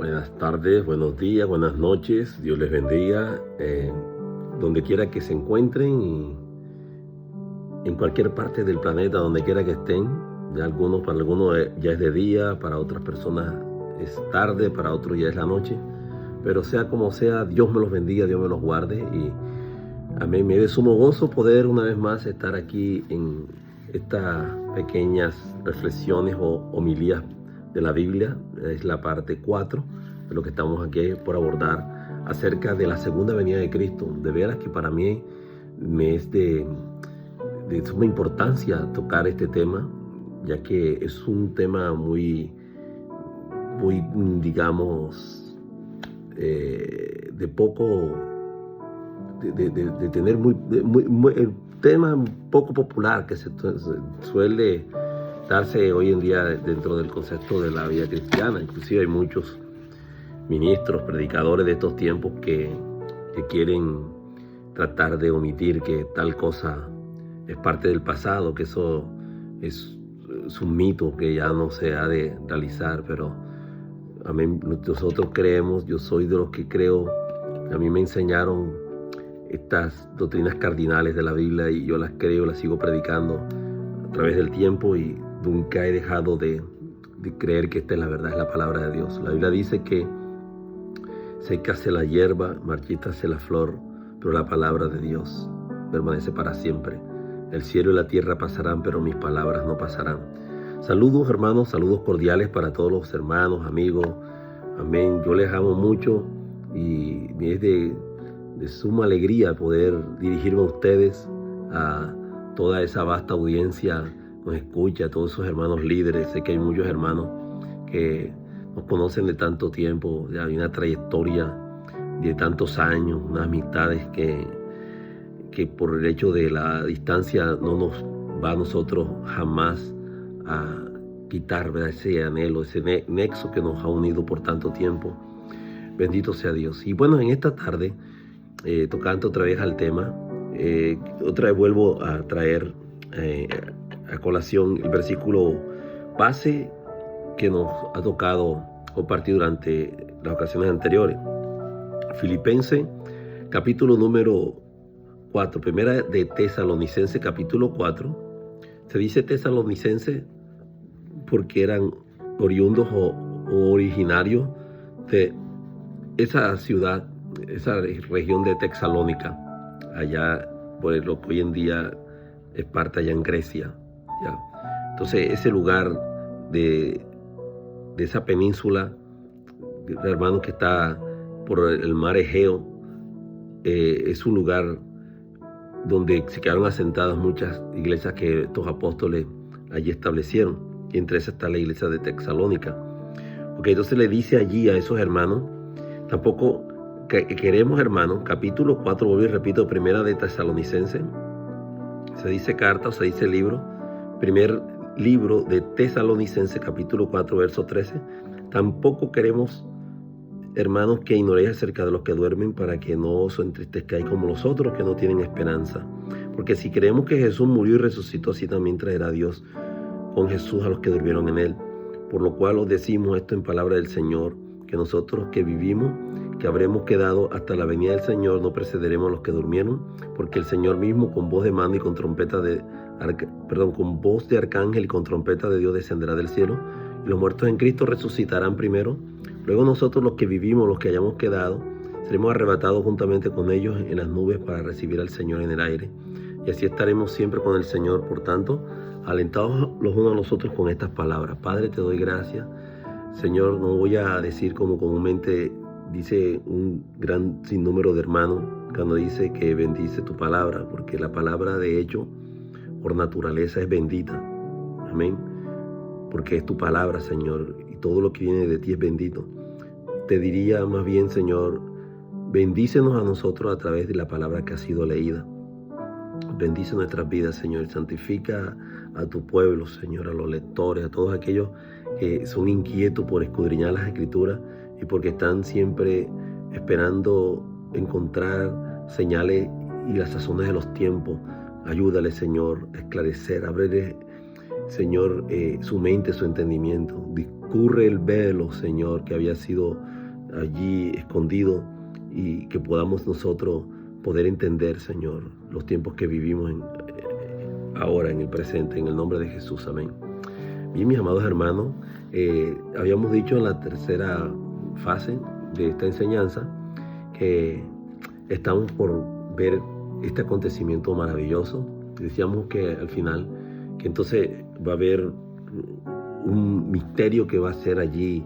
Buenas tardes, buenos días, buenas noches. Dios les bendiga. Donde quiera que se encuentren y en cualquier parte del planeta, donde quiera que estén. Para algunos ya es de día, para otras personas es tarde, para otros ya es la noche. Pero sea como sea, Dios me los bendiga, Dios me los guarde. Y a mí me da sumo gozo poder una vez más estar aquí en estas pequeñas reflexiones o homilías de la Biblia. Es la parte 4 de lo que estamos aquí por abordar acerca de la segunda venida de Cristo. De veras que para mí me es de suma importancia tocar este tema, ya que es un tema muy digamos, de poco, de tener el tema poco popular que se suele darse hoy en día dentro del concepto de la vida cristiana. Inclusive hay muchos ministros, predicadores de estos tiempos que quieren tratar de omitir que tal cosa es parte del pasado, que eso es un mito que ya no se ha de realizar. Pero nosotros creemos, yo soy de los que creo, a mí me enseñaron estas doctrinas cardinales de la Biblia y yo las creo, las sigo predicando a través del tiempo y nunca he dejado de creer que esta es la verdad, es la palabra de Dios. La Biblia dice que sécase la hierba, marchítase la flor, pero la palabra de Dios permanece para siempre. El cielo y la tierra pasarán, pero mis palabras no pasarán. Saludos, hermanos, saludos cordiales para todos los hermanos, amigos. Amén. Yo les amo mucho y es de suma alegría poder dirigirme a ustedes, a toda esa vasta audiencia que nos escucha, a todos esos hermanos líderes. Sé que hay muchos hermanos que nos conocen de tanto tiempo, hay una trayectoria de tantos años, unas amistades que por el hecho de la distancia no nos va a nosotros jamás a quitar, ¿verdad?, ese anhelo, ese nexo que nos ha unido por tanto tiempo. Bendito sea Dios. Y bueno, en esta tarde, tocando otra vez al tema, otra vez vuelvo a traer a colación el versículo base que nos ha tocado compartir durante las ocasiones anteriores. Filipenses capítulo número 4, primera de Tesalonicenses capítulo 4. Se dice Tesalonicenses porque eran oriundos o originarios de esa ciudad, esa región de Tesalónica, allá por lo que hoy en día es parte allá en Grecia, ¿ya? Entonces ese lugar de esa península, hermanos, que está por el mar Egeo, es un lugar donde se quedaron asentadas muchas iglesias que estos apóstoles allí establecieron, y entre esas está la iglesia de Tesalónica. Okay, entonces le dice allí a esos hermanos, tampoco queremos, hermanos, capítulo 4, vuelvo y repito, primera de Tesalonicenses, se dice carta o se dice libro, primer libro de Tesalonicenses capítulo 4, verso 13, tampoco queremos, hermanos, que ignoréis acerca de los que duermen, para que no os entristezcáis como los otros que no tienen esperanza. Porque si creemos que Jesús murió y resucitó, así también traerá Dios con Jesús a los que durmieron en él. Por lo cual os decimos esto en palabra del Señor, que nosotros que vivimos, que habremos quedado hasta la venida del Señor, no precederemos a los que durmieron, porque el Señor mismo con voz de mando y con con voz de arcángel y con trompeta de Dios descenderá del cielo, y los muertos en Cristo resucitarán primero. Luego nosotros, los que vivimos, los que hayamos quedado, seremos arrebatados juntamente con ellos en las nubes para recibir al Señor en el aire. Y así estaremos siempre con el Señor. Por tanto, alentados los unos a los otros con estas palabras. Padre, te doy gracias. Señor, no voy a decir como comúnmente dice un gran sinnúmero de hermanos cuando dice que bendice tu palabra, porque la palabra de hecho por naturaleza es bendita. Amén. Porque es tu palabra, Señor, y todo lo que viene de ti es bendito. Te diría más bien, Señor, bendícenos a nosotros a través de la palabra que ha sido leída. Bendice nuestras vidas, Señor, santifica a tu pueblo, Señor, a los lectores, a todos aquellos que son inquietos por escudriñar las Escrituras y porque están siempre esperando encontrar señales y las sazones de los tiempos. Ayúdale, Señor, a esclarecer, ábrele Señor, su mente, su entendimiento. Discurre el velo, Señor, que había sido allí escondido, y que podamos nosotros poder entender, Señor, los tiempos que vivimos ahora, en el presente, en el nombre de Jesús. Amén. Bien, mis amados hermanos, habíamos dicho en la tercera fase de esta enseñanza que estamos por ver este acontecimiento maravilloso. Decíamos que al final, que entonces va a haber un misterio que va a ser allí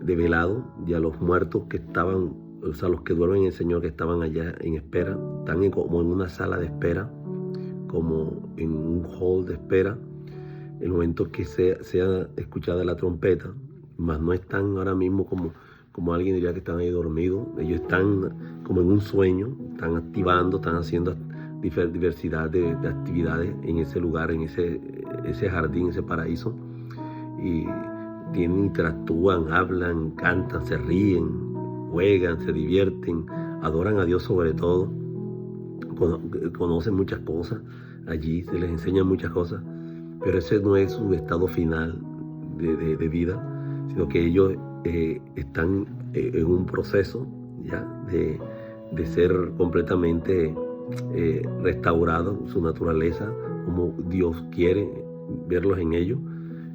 develado, y a los muertos que estaban, o sea, los que duermen en el Señor, que estaban allá en espera, están como en una sala de espera, como en un hall de espera, el momento que sea escuchada la trompeta, mas no están ahora mismo como alguien diría que están ahí dormidos. Ellos están como en un sueño, están activando, están haciendo diversidad de actividades en ese lugar, en ese jardín, ese paraíso, y interactúan, hablan, cantan, se ríen, juegan, se divierten, adoran a Dios sobre todo, conocen muchas cosas allí, se les enseñan muchas cosas, pero ese no es su estado final de vida, sino que ellos están en un proceso ya de ser completamente restaurados, su naturaleza, como Dios quiere verlos en ellos.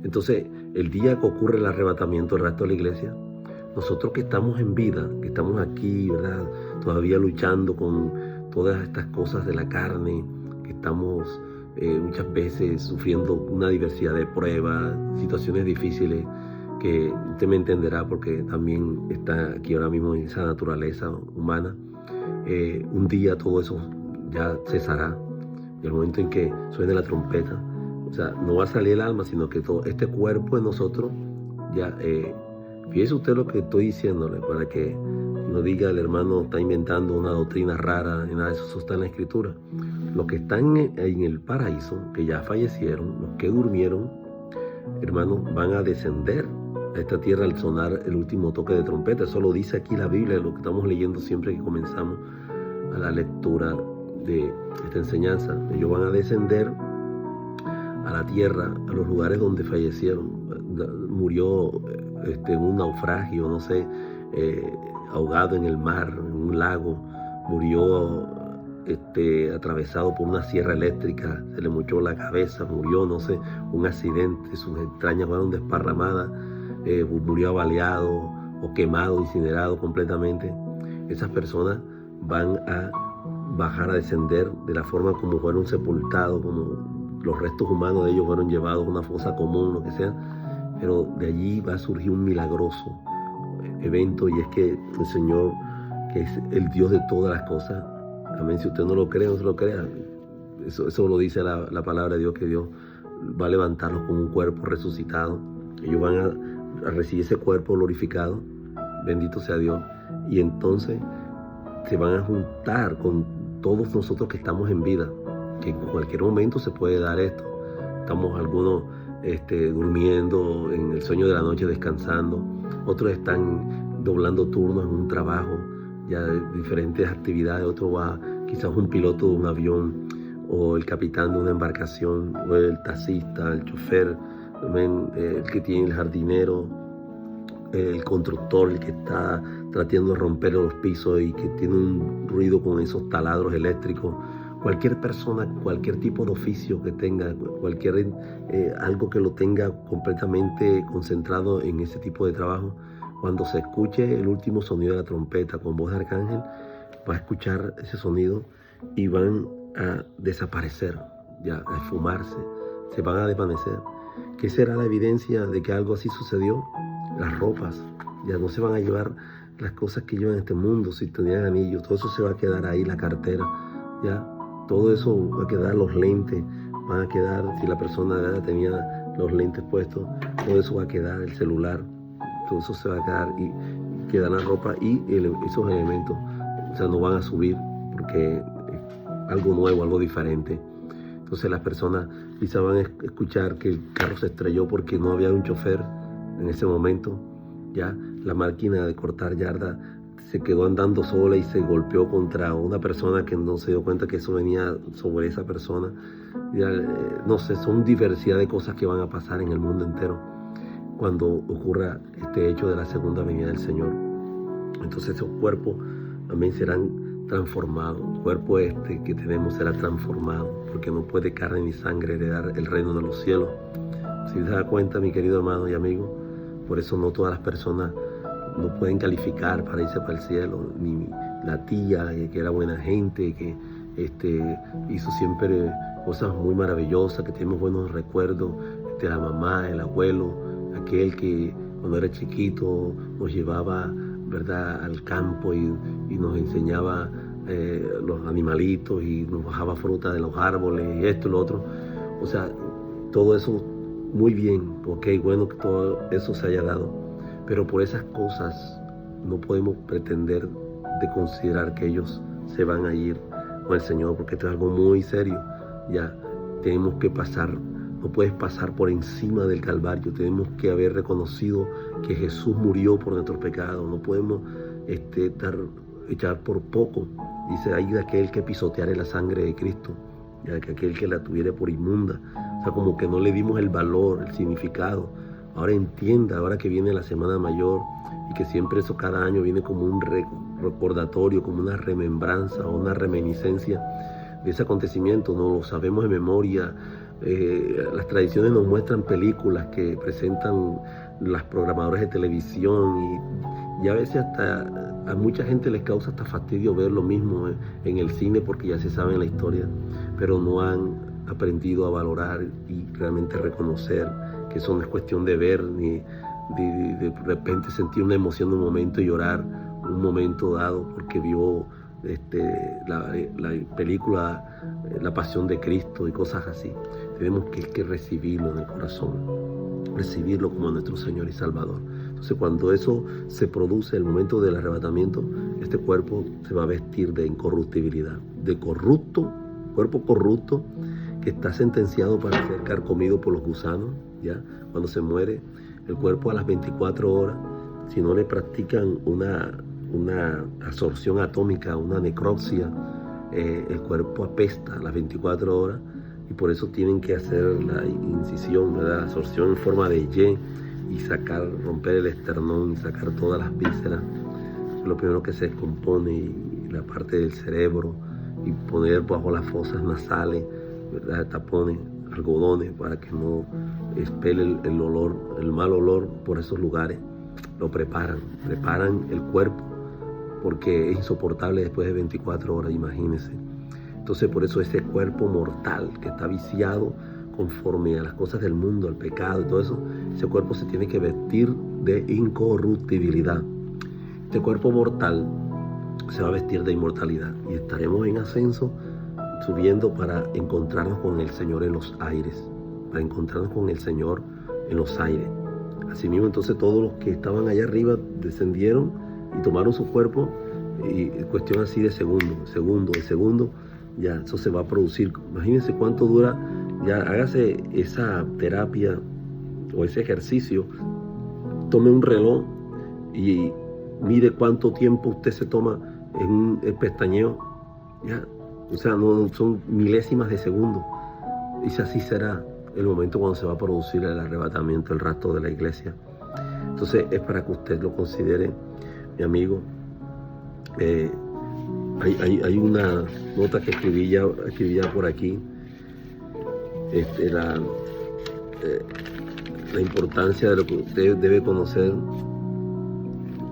Entonces, el día que ocurre el arrebatamiento del resto de la iglesia, nosotros que estamos en vida, que estamos aquí, ¿verdad?, todavía luchando con todas estas cosas de la carne, que estamos muchas veces sufriendo una diversidad de pruebas, situaciones difíciles, que usted me entenderá porque también está aquí ahora mismo en esa naturaleza humana. Un día todo eso ya cesará, y el momento en que suene la trompeta, o sea, no va a salir el alma, sino que todo este cuerpo de nosotros ya, fíjese usted lo que estoy diciéndole, para que no diga el hermano está inventando una doctrina rara, ni nada de eso está en la Escritura. Los que están en el paraíso, que ya fallecieron, los que durmieron, hermanos, van a descender a esta tierra al sonar el último toque de trompeta. Eso lo dice aquí la Biblia, lo que estamos leyendo siempre que comenzamos a la lectura de esta enseñanza. Ellos van a descender a la tierra, a los lugares donde fallecieron. Murió en un naufragio, no sé, ahogado en el mar, en un lago, murió atravesado por una sierra eléctrica, se le mochó la cabeza, murió, no sé, un accidente, sus entrañas fueron desparramadas, murió avaliado o quemado, incinerado completamente. Esas personas van a bajar, a descender de la forma como fueron sepultados, como los restos humanos de ellos fueron llevados a una fosa común, lo que sea, pero de allí va a surgir un milagroso evento, y es que el Señor, que es el Dios de todas las cosas, amén, si usted no lo cree, no se lo crea, eso lo dice la palabra de Dios, que Dios va a levantarlos con un cuerpo resucitado. Ellos van a recibir ese cuerpo glorificado, bendito sea Dios, y entonces se van a juntar con todos nosotros que estamos en vida, que en cualquier momento se puede dar esto. Estamos algunos durmiendo en el sueño de la noche, descansando, otros están doblando turnos en un trabajo, ya de diferentes actividades, otro va quizás un piloto de un avión, o el capitán de una embarcación, o el taxista, el chofer, el que tiene el jardinero, el constructor, el que está tratando de romper los pisos y que tiene un ruido con esos taladros eléctricos. Cualquier persona, cualquier tipo de oficio que tenga, algo que lo tenga completamente concentrado en ese tipo de trabajo, cuando se escuche el último sonido de la trompeta con voz de arcángel, va a escuchar ese sonido y van a desaparecer, ya a esfumarse, se van a desvanecer. ¿Qué será la evidencia de que algo así sucedió? Las ropas, ya no se van a llevar las cosas que llevan en este mundo. Si tenían anillos, todo eso se va a quedar ahí, la cartera, ya, todo eso va a quedar, los lentes van a quedar, si la persona ya tenía los lentes puestos, todo eso va a quedar, el celular, todo eso se va a quedar, y queda la ropa y esos elementos, o sea, no van a subir porque es algo nuevo, algo diferente. Entonces las personas quizás van a escuchar que el carro se estrelló porque no había un chofer en ese momento, ya la máquina de cortar yarda se quedó andando sola y se golpeó contra una persona que no se dio cuenta que eso venía sobre esa persona. no sé, son diversidad de cosas que van a pasar en el mundo entero cuando ocurra este hecho de la segunda venida del Señor. Entonces esos cuerpos también serán transformados. El cuerpo que tenemos será transformado, porque no puede carne ni sangre heredar el reino de los cielos. Si te das cuenta, mi querido hermano y amigo, por eso no todas las personas no pueden calificar para irse para el cielo. Ni la tía, que era buena gente, que hizo siempre cosas muy maravillosas, que tenemos buenos recuerdos, la mamá, el abuelo, aquel que cuando era chiquito nos llevaba, ¿verdad?, al campo y nos enseñaba los animalitos y nos bajaba fruta de los árboles y esto y lo otro. O sea, todo eso muy bien, porque es bueno que todo eso se haya dado, pero por esas cosas no podemos pretender de considerar que ellos se van a ir con el Señor, porque esto es algo muy serio. Ya tenemos que pasar, no puedes pasar por encima del Calvario. Tenemos que haber reconocido que Jesús murió por nuestros pecados. No podemos echar por poco. Dice, hay de aquel que pisoteare la sangre de Cristo, ya que aquel que la tuviere por inmunda. O sea, como que no le dimos el valor, el significado. Ahora entienda, ahora que viene la Semana Mayor y que siempre eso cada año viene como un recordatorio, como una remembranza o una reminiscencia de ese acontecimiento, no lo sabemos de memoria. Las tradiciones nos muestran películas que presentan las programadoras de televisión y a veces hasta a mucha gente les causa hasta fastidio ver lo mismo en el cine, porque ya se sabe la historia, pero no han aprendido a valorar y realmente reconocer que eso no es cuestión de ver ni de repente sentir una emoción en un momento y llorar un momento dado porque vio la película La Pasión de Cristo y cosas así. Tenemos que recibirlo en el corazón, recibirlo como nuestro Señor y Salvador. Entonces, cuando eso se produce, el momento del arrebatamiento, este cuerpo se va a vestir de incorruptibilidad, de cuerpo corrupto que está sentenciado para ser carcomido por los gusanos. Ya cuando se muere el cuerpo, a las 24 horas, si no le practican una absorción atómica, una necropsia, el cuerpo apesta a las 24 horas, y por eso tienen que hacer la incisión, la absorción en forma de Y y romper el esternón y sacar todas las vísceras, lo primero que se descompone, y la parte del cerebro, y poner bajo las fosas nasales, ¿verdad?, tapones, algodones, para que no expele el olor, el mal olor por esos lugares. Lo preparan el cuerpo, porque es insoportable después de 24 horas, imagínense. Entonces, por eso ese cuerpo mortal que está viciado conforme a las cosas del mundo, al pecado y todo eso, ese cuerpo se tiene que vestir de incorruptibilidad. Este cuerpo mortal se va a vestir de inmortalidad y estaremos en ascenso, subiendo para encontrarnos con el Señor en los aires, para encontrarnos con el Señor en los aires. Asimismo, entonces, todos los que estaban allá arriba descendieron y tomaron su cuerpo, y cuestión así de segundo, ya eso se va a producir. Imagínense cuánto dura, ya hágase esa terapia o ese ejercicio, tome un reloj y mire cuánto tiempo usted se toma en el pestañeo, ya, o sea, no son milésimas de segundo, y si así será el momento cuando se va a producir el arrebatamiento, el rapto de la iglesia. Entonces es para que usted lo considere, mi amigo. Hay una nota que escribí ya por aquí, la importancia de lo que usted debe conocer.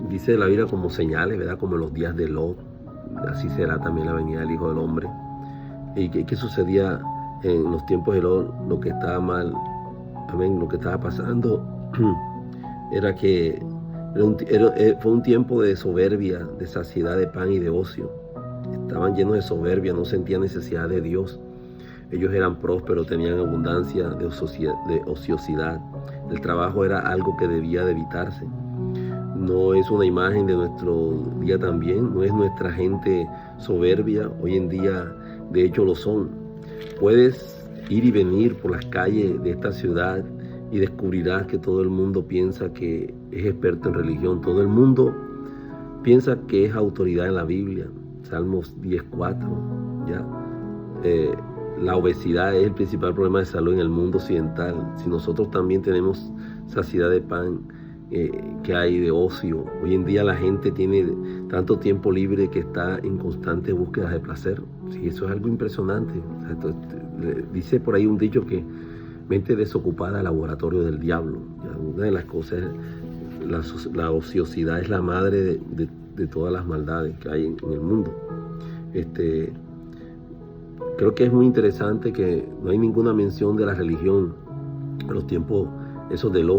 Dice la Biblia como señales, ¿verdad?, como en los días de Lot, así será también la venida del Hijo del Hombre. ¿Y qué sucedía en los tiempos de Lot? Lo que estaba mal, amén, lo que estaba pasando era que fue un tiempo de soberbia, de saciedad de pan y de ocio. Estaban llenos de soberbia, no sentían necesidad de Dios. Ellos eran prósperos, tenían abundancia de ociosidad. El trabajo era algo que debía de evitarse. No es una imagen de nuestro día también, no es nuestra gente soberbia. Hoy en día, de hecho, lo son. Puedes ir y venir por las calles de esta ciudad y descubrirás que todo el mundo piensa que es experto en religión. Todo el mundo piensa que es autoridad en la Biblia. Salmos 10:4, ¿ya? la obesidad es el principal problema de salud en el mundo occidental. Si nosotros también tenemos saciedad de pan, que hay de ocio. Hoy en día la gente tiene tanto tiempo libre que está en constante búsqueda de placer. Sí, eso es algo impresionante. O sea, dice por ahí un dicho que mente desocupada, laboratorio del diablo. Ya, una de las cosas, la ociosidad es la madre de todas las maldades que hay en el mundo. Creo que es muy interesante que no hay ninguna mención de la religión en los tiempos esos de Lot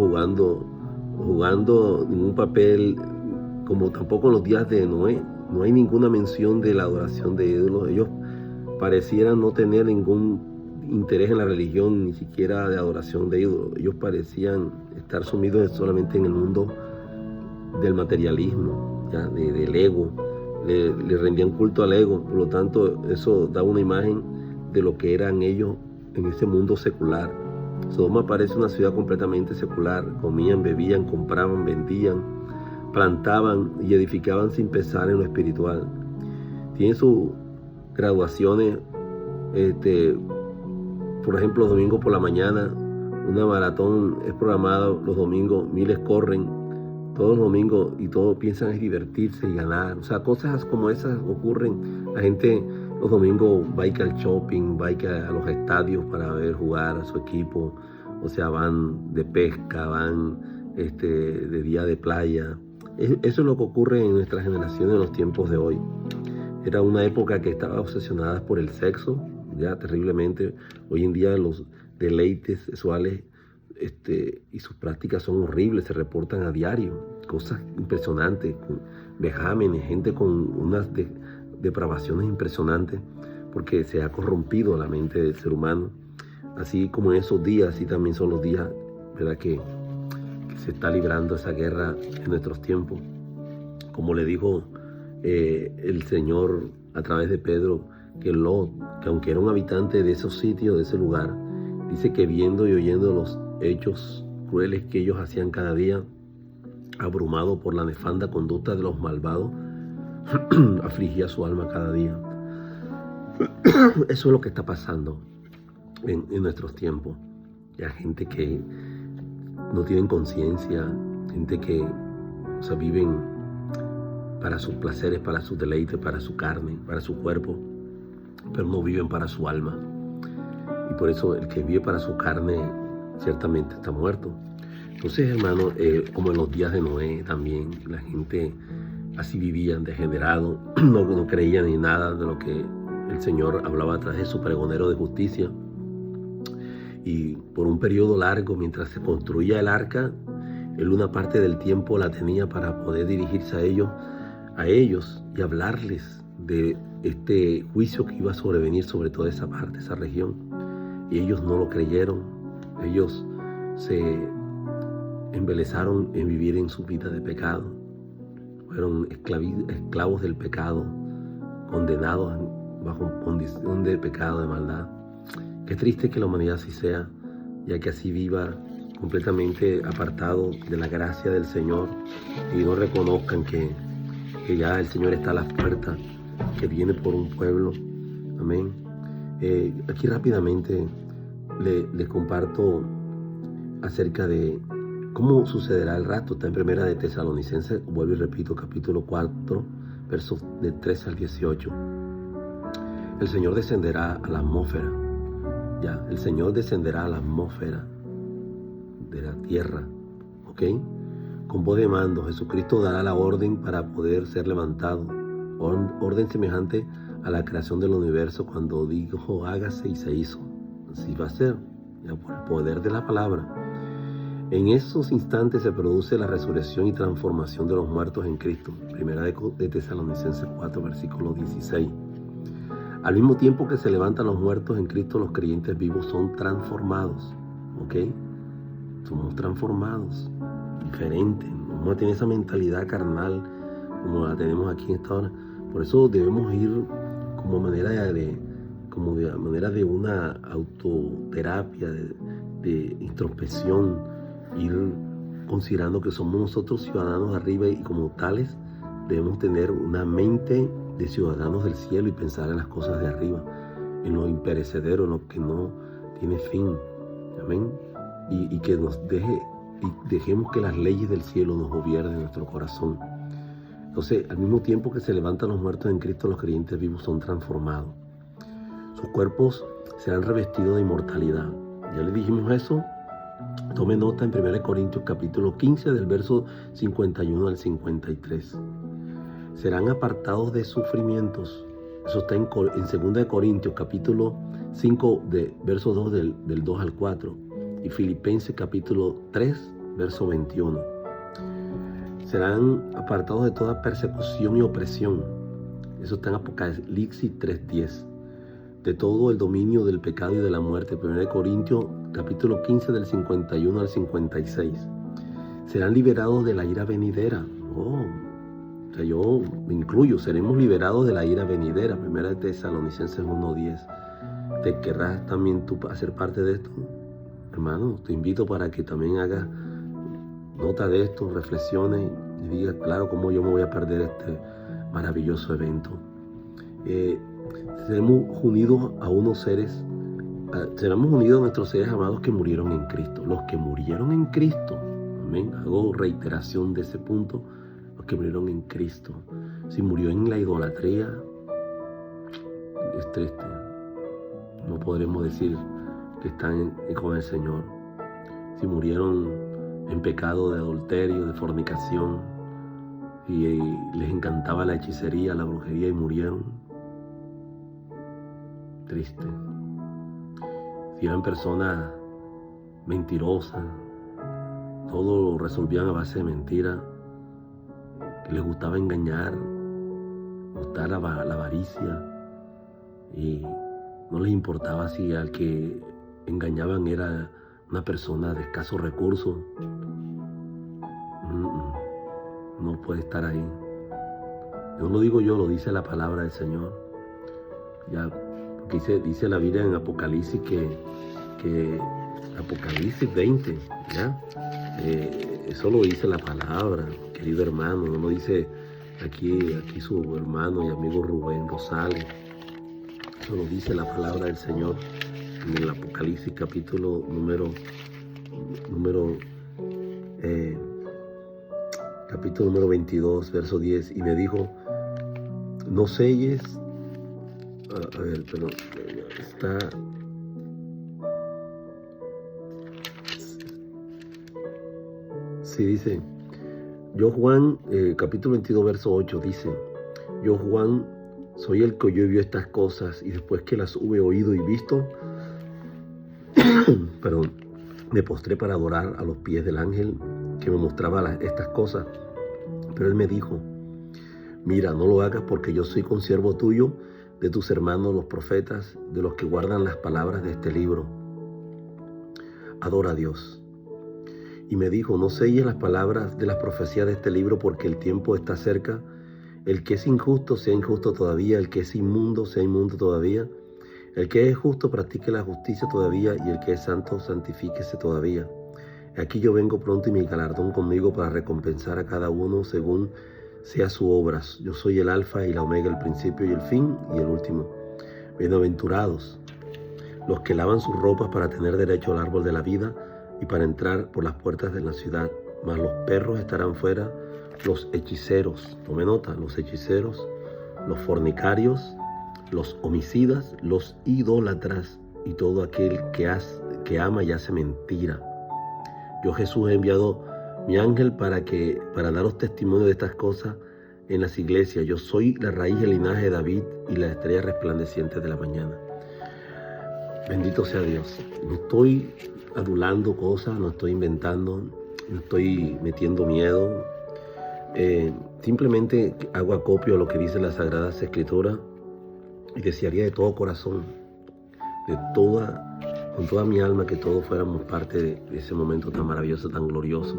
jugando ningún papel, como tampoco en los días de Noé. No hay ninguna mención de la adoración de ídolos. Ellos parecieran no tener ningún interés en la religión, ni siquiera de adoración de ídolos. Ellos parecían estar sumidos solamente en el mundo del materialismo, ¿ya? Del ego. Le rendían culto al ego. Por lo tanto, eso da una imagen de lo que eran ellos en ese mundo secular. Sodoma parece una ciudad completamente secular. Comían, bebían, compraban, vendían, plantaban y edificaban sin pensar en lo espiritual. Tienen sus graduaciones, por ejemplo, los domingos por la mañana, una maratón es programada los domingos, miles corren todos los domingos y todos piensan en divertirse y ganar. O sea, cosas como esas ocurren. La gente los domingos va al shopping, va a los estadios para ver jugar a su equipo. O sea, van de pesca, van de día de playa. Eso es lo que ocurre en nuestra generación en los tiempos de hoy. Era una época que estaba obsesionada por el sexo, ya terriblemente. Hoy en día los deleites sexuales y sus prácticas son horribles, se reportan a diario. Cosas impresionantes, vejámenes, gente con unas depravaciones impresionantes, porque se ha corrompido la mente del ser humano. Así como en esos días, así también son los días, ¿verdad?, que se está librando esa guerra en nuestros tiempos. Como le dijo el Señor a través de Pedro, que Lot, que aunque era un habitante de esos sitios, de ese lugar, dice que viendo y oyendo los hechos crueles que ellos hacían cada día, abrumado por la nefanda conducta de los malvados, afligía su alma cada día. Eso es lo que está pasando en nuestros tiempos. Ya gente que no tienen conciencia, gente que, o sea, viven para sus placeres, para sus deleites, para su carne, para su cuerpo, pero no viven para su alma. Y por eso el que vive para su carne ciertamente está muerto. Entonces, hermano, como en los días de Noé también, la gente así vivían, degenerado, no creían en nada de lo que el Señor hablaba a través de su pregonero de justicia. Y por un periodo largo, mientras se construía el arca, él una parte del tiempo la tenía para poder dirigirse a ellos y hablarles de este juicio que iba a sobrevenir sobre toda esa parte, esa región. Y ellos no lo creyeron. Ellos se embelezaron en vivir en su vida de pecado. Fueron esclavos del pecado, condenados bajo condición de pecado, de maldad. Qué triste que la humanidad así sea, ya que así viva completamente apartado de la gracia del Señor y no reconozcan que ya el Señor está a las puertas, que viene por un pueblo. Amén. Aquí rápidamente les comparto acerca de cómo sucederá el rapto. Está en Primera de Tesalonicenses, vuelvo y repito, capítulo 4, versos de 3 al 18. El Señor descenderá a la atmósfera. Ya, el Señor descenderá a la atmósfera de la tierra, ¿ok? Con voz de mando, Jesucristo dará la orden para poder ser levantado. Orden semejante a la creación del universo cuando dijo hágase y se hizo. Así va a ser, ya, por el poder de la palabra. En esos instantes se produce la resurrección y transformación de los muertos en Cristo. Primera de Tesalonicenses 4, versículo 16. Al mismo tiempo que se levantan los muertos en Cristo, los creyentes vivos son transformados, ¿ok? Somos transformados, diferentes. No tiene esa mentalidad carnal como la tenemos aquí en esta hora. Por eso debemos ir como manera de una autoterapia, de introspección, ir considerando que somos nosotros ciudadanos de arriba y como tales debemos tener una mente de ciudadanos del cielo y pensar en las cosas de arriba. en lo imperecedero, en lo que no tiene fin. Amén. Y que dejemos que las leyes del cielo nos gobiernen nuestro corazón. Entonces, al mismo tiempo que se levantan los muertos en Cristo, los creyentes vivos son transformados. Sus cuerpos serán revestidos de inmortalidad. Ya le dijimos eso. Tome nota en 1 Corintios capítulo 15 del verso 51 al 53. Serán apartados de sufrimientos. Eso está en 2 Corintios capítulo 5 de verso 2 del 2 al 4 y Filipenses capítulo 3 verso 21. Serán apartados de toda persecución y opresión. Eso está en Apocalipsis 3:10. De todo el dominio del pecado y de la muerte. 1 Corintios capítulo 15 del 51 al 56. Serán liberados de la ira venidera. O sea, yo me incluyo, seremos liberados de la ira venidera. 1 Tesalonicenses 1:10. ¿Te querrás también tú hacer parte de esto? Hermano, te invito para que también hagas nota de esto, reflexiones y digas, claro, cómo yo me voy a perder este maravilloso evento. Seremos unidos a nuestros seres amados que murieron en Cristo. Los que murieron en Cristo, amén. Hago reiteración de ese punto. Los que murieron en Cristo. Si murió en la idolatría, es triste. No podremos decir que están con el Señor. Si murieron en pecado de adulterio, de fornicación, y les encantaba la hechicería, la brujería y murieron, triste. Si eran personas mentirosas, todo lo resolvían a base de mentiras, que les gustaba engañar, gustaba la avaricia, y no les importaba si al que engañaban era una persona de escasos recursos. No puede estar ahí. No lo digo yo, lo dice la palabra del Señor. Ya, porque dice la Biblia en Apocalipsis que Apocalipsis 20, ¿ya? Eso lo dice la palabra, querido hermano. No lo dice aquí su hermano y amigo Rubén Rosales. Eso lo dice la palabra del Señor en el Apocalipsis capítulo capítulo número 22, verso 10. Y me dijo, no selles, está... Sí, dice, yo Juan, capítulo 22, verso 8, dice, yo Juan, soy el que oyó y vio estas cosas, y después que las hube oído y visto, me postré para adorar a los pies del ángel que me mostraba estas cosas. Pero él me dijo, mira, no lo hagas porque yo soy consiervo tuyo, de tus hermanos los profetas, de los que guardan las palabras de este libro. Adora a Dios. Y me dijo, no selles las palabras de las profecías de este libro porque el tiempo está cerca. El que es injusto sea injusto todavía, el que es inmundo sea inmundo todavía. El que es justo practique la justicia todavía, y el que es santo santifíquese todavía. Aquí yo vengo pronto y mi galardón conmigo para recompensar a cada uno según sea su obra. Yo soy el alfa y la omega, el principio y el fin y el último. Bienaventurados los que lavan sus ropas para tener derecho al árbol de la vida y para entrar por las puertas de la ciudad. Mas los perros estarán fuera, los hechiceros, tome nota, los hechiceros, los fornicarios, los homicidas, los idólatras y todo aquel que ama y hace mentira. Yo Jesús he enviado mi ángel para daros testimonio de estas cosas en las iglesias. Yo soy la raíz del linaje de David y la estrella resplandeciente de la mañana. Bendito sea Dios. No estoy adulando cosas, no estoy inventando, no estoy metiendo miedo. Simplemente hago acopio a lo que dice las Sagradas Escrituras y desearía de todo corazón, con toda mi alma, que todos fuéramos parte de ese momento tan maravilloso, tan glorioso,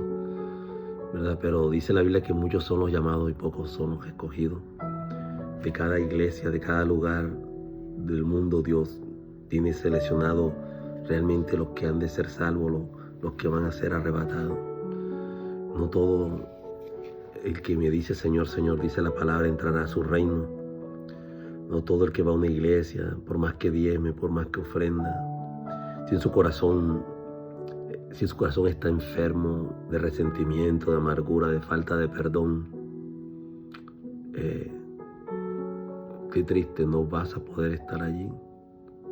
¿verdad? Pero dice la Biblia que muchos son los llamados y pocos son los escogidos. De cada iglesia, de cada lugar del mundo, Dios tiene seleccionado realmente los que han de ser salvos, los que van a ser arrebatados. No todo el que me dice Señor, Señor, dice la palabra, entrará a su reino. No todo el que va a una iglesia, por más que diezme, por más que ofrenda, si en su corazón está enfermo de resentimiento, de amargura, de falta de perdón, qué triste, no vas a poder estar allí.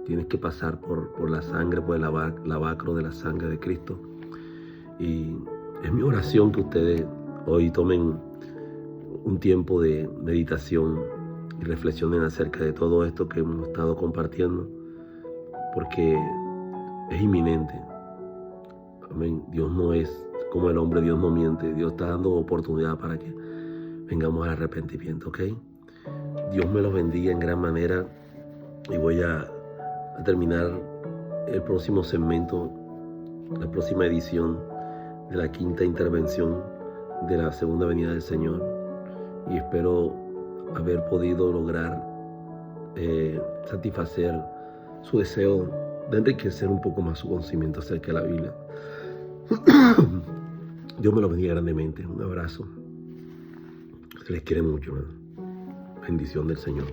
Tienes que pasar por la sangre, por el lavacro de la sangre de Cristo. Y es mi oración que ustedes hoy tomen un tiempo de meditación y reflexionen acerca de todo esto que hemos estado compartiendo, porque es inminente. Amén. Dios no es como el hombre, Dios no miente. Dios está dando oportunidad para que vengamos al arrepentimiento, ¿ok? Dios me los bendiga en gran manera y voy a terminar el próximo segmento, la próxima edición de la quinta intervención de la segunda venida del Señor, y espero haber podido lograr satisfacer su deseo de enriquecer un poco más su conocimiento acerca de la Biblia. Dios me lo bendiga grandemente. Un abrazo. Se les quiere mucho, ¿no? Bendición del Señor.